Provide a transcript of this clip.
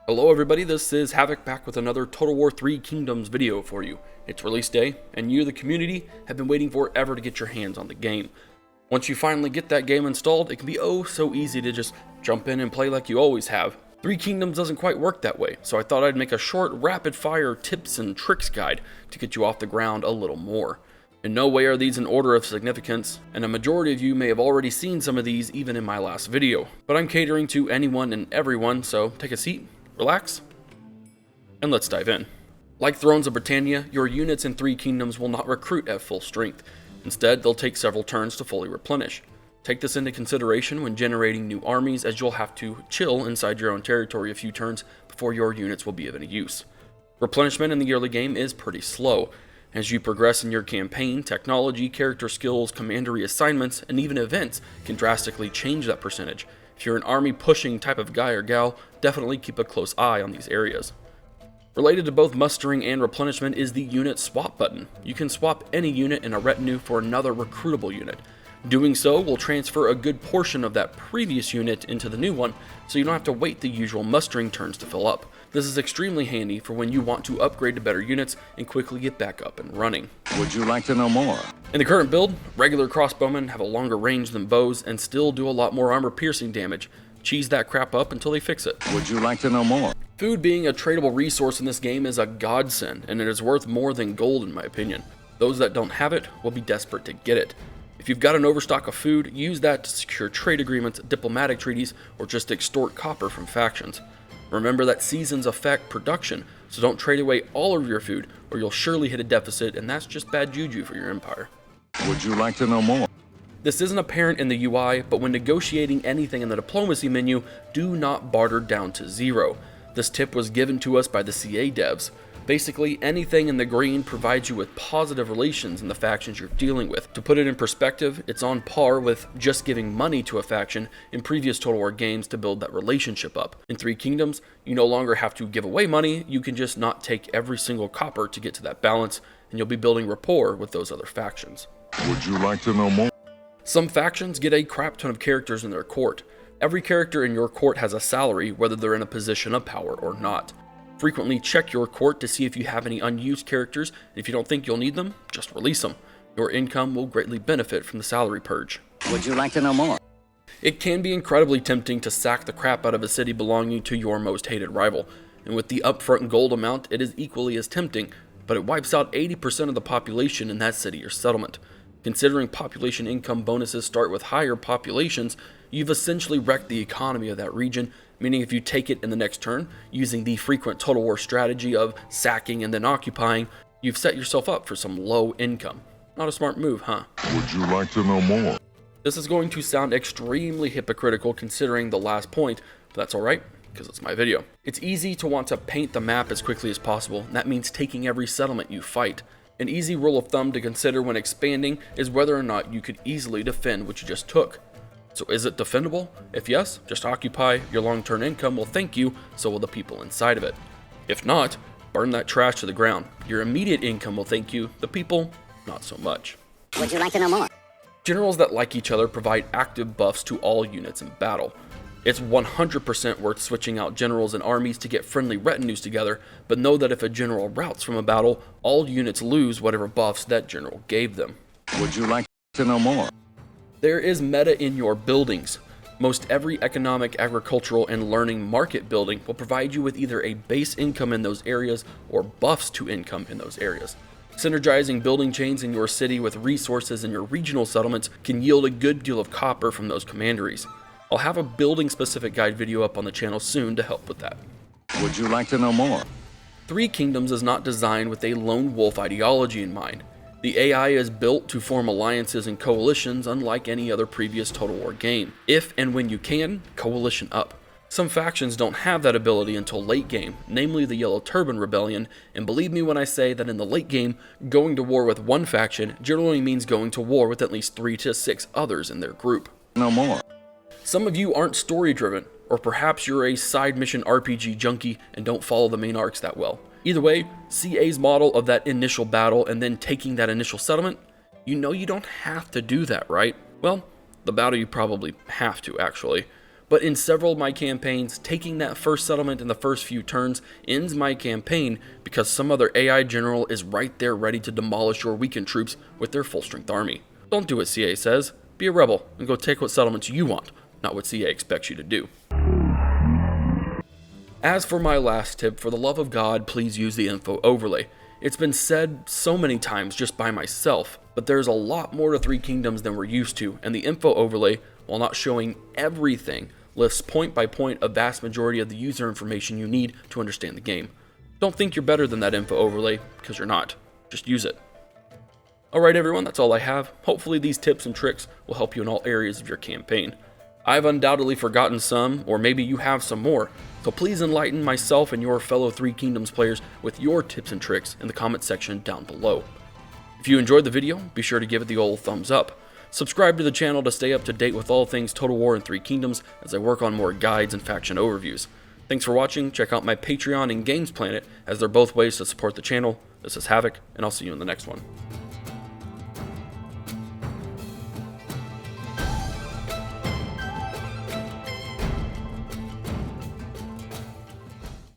Hello everybody, this is Havoc back with another Total War 3 Kingdoms video for you. It's release day, and you, the community, have been waiting forever to get your hands on the game. Once you finally get that game installed, it can be oh so easy to just jump in and play like you always have. 3 Kingdoms doesn't quite work that way, so I thought I'd make a short, rapid-fire tips and tricks guide to get you off the ground a little more. In no way are these in order of significance, and a majority of you may have already seen some of these even in my last video, but I'm catering to anyone and everyone, so take a seat, relax, and let's dive in. Like Thrones of Britannia, your units in 3 Kingdoms will not recruit at full strength. Instead, they'll take several turns to fully replenish. Take this into consideration when generating new armies, as you'll have to chill inside your own territory a few turns before your units will be of any use. Replenishment in the early game is pretty slow. As you progress in your campaign, technology, character skills, commandery assignments, and even events can drastically change that percentage. If you're an army pushing type of guy or gal, definitely keep a close eye on these areas. Related to both mustering and replenishment is the unit swap button. You can swap any unit in a retinue for another recruitable unit. Doing so will transfer a good portion of that previous unit into the new one, so you don't have to wait the usual mustering turns to fill up. This is extremely handy for when you want to upgrade to better units and quickly get back up and running. Would you like to know more? In the current build, regular crossbowmen have a longer range than bows and still do a lot more armor piercing damage. Cheese that crap up until they fix it. Would you like to know more? Food being a tradable resource in this game is a godsend, and it is worth more than gold in my opinion. Those that don't have it will be desperate to get it. If you've got an overstock of food, use that to secure trade agreements, diplomatic treaties, or just extort copper from factions. Remember that seasons affect production, so don't trade away all of your food, or you'll surely hit a deficit, and that's just bad juju for your empire. Would you like to know more? This isn't apparent in the UI, but when negotiating anything in the diplomacy menu, do not barter down to 0. This tip was given to us by the CA devs. Basically, anything in the green provides you with positive relations in the factions you're dealing with. To put it in perspective, it's on par with just giving money to a faction in previous Total War games to build that relationship up. In 3 Kingdoms, you no longer have to give away money, you can just not take every single copper to get to that balance, and you'll be building rapport with those other factions. Would you like to know more? Some factions get a crap ton of characters in their court. Every character in your court has a salary, whether they're in a position of power or not. Frequently check your court to see if you have any unused characters, and if you don't think you'll need them, just release them. Your income will greatly benefit from the salary purge. Would you like to know more? It can be incredibly tempting to sack the crap out of a city belonging to your most hated rival, and with the upfront gold amount, it is equally as tempting, but it wipes out 80% of the population in that city or settlement. Considering population income bonuses start with higher populations, you've essentially wrecked the economy of that region, meaning if you take it in the next turn, using the frequent Total War strategy of sacking and then occupying, you've set yourself up for some low income. Not a smart move, huh? Would you like to know more? This is going to sound extremely hypocritical considering the last point, but that's alright, because it's my video. It's easy to want to paint the map as quickly as possible, and that means taking every settlement you fight. An easy rule of thumb to consider when expanding is whether or not you could easily defend what you just took. So is it defendable? If yes, just occupy, your long-term income will thank you, so will the people inside of it. If not, burn that trash to the ground. Your immediate income will thank you, the people, not so much. Would you like to know more? Generals that like each other provide active buffs to all units in battle. It's 100% worth switching out generals and armies to get friendly retinues together, but know that if a general routs from a battle, all units lose whatever buffs that general gave them. Would you like to know more? There is meta in your buildings. Most every economic, agricultural, and learning market building will provide you with either a base income in those areas or buffs to income in those areas. Synergizing building chains in your city with resources in your regional settlements can yield a good deal of copper from those commanderies. I'll have a building specific guide video up on the channel soon to help with that. Would you like to know more? 3 Kingdoms is not designed with a lone wolf ideology in mind. The AI is built to form alliances and coalitions unlike any other previous Total War game. If and when you can, coalition up. Some factions don't have that ability until late game, namely the Yellow Turban Rebellion, and believe me when I say that in the late game, going to war with one faction generally means going to war with at least 3 to 6 others in their group. No more. Some of you aren't story driven, or perhaps you're a side mission RPG junkie and don't follow the main arcs that well. Either way, CA's model of that initial battle and then taking that initial settlement, you know you don't have to do that, right? Well, the battle you probably have to actually. But in several of my campaigns, taking that first settlement in the first few turns ends my campaign because some other AI general is right there ready to demolish your weakened troops with their full-strength army. Don't do what CA says. Be a rebel and go take what settlements you want, not what CA expects you to do. As for my last tip, for the love of God, please use the info overlay. It's been said so many times just by myself, but there's a lot more to Three Kingdoms than we're used to, and the info overlay, while not showing everything, lists point by point a vast majority of the user information you need to understand the game. Don't think you're better than that info overlay, because you're not. Just use it. Alright everyone, that's all I have. Hopefully these tips and tricks will help you in all areas of your campaign. I've undoubtedly forgotten some, or maybe you have some more, so please enlighten myself and your fellow Three Kingdoms players with your tips and tricks in the comment section down below. If you enjoyed the video, be sure to give it the old thumbs up. Subscribe to the channel to stay up to date with all things Total War and Three Kingdoms as I work on more guides and faction overviews. Thanks for watching, check out my Patreon and Games Planet as they're both ways to support the channel. This is Havoc, and I'll see you in the next one.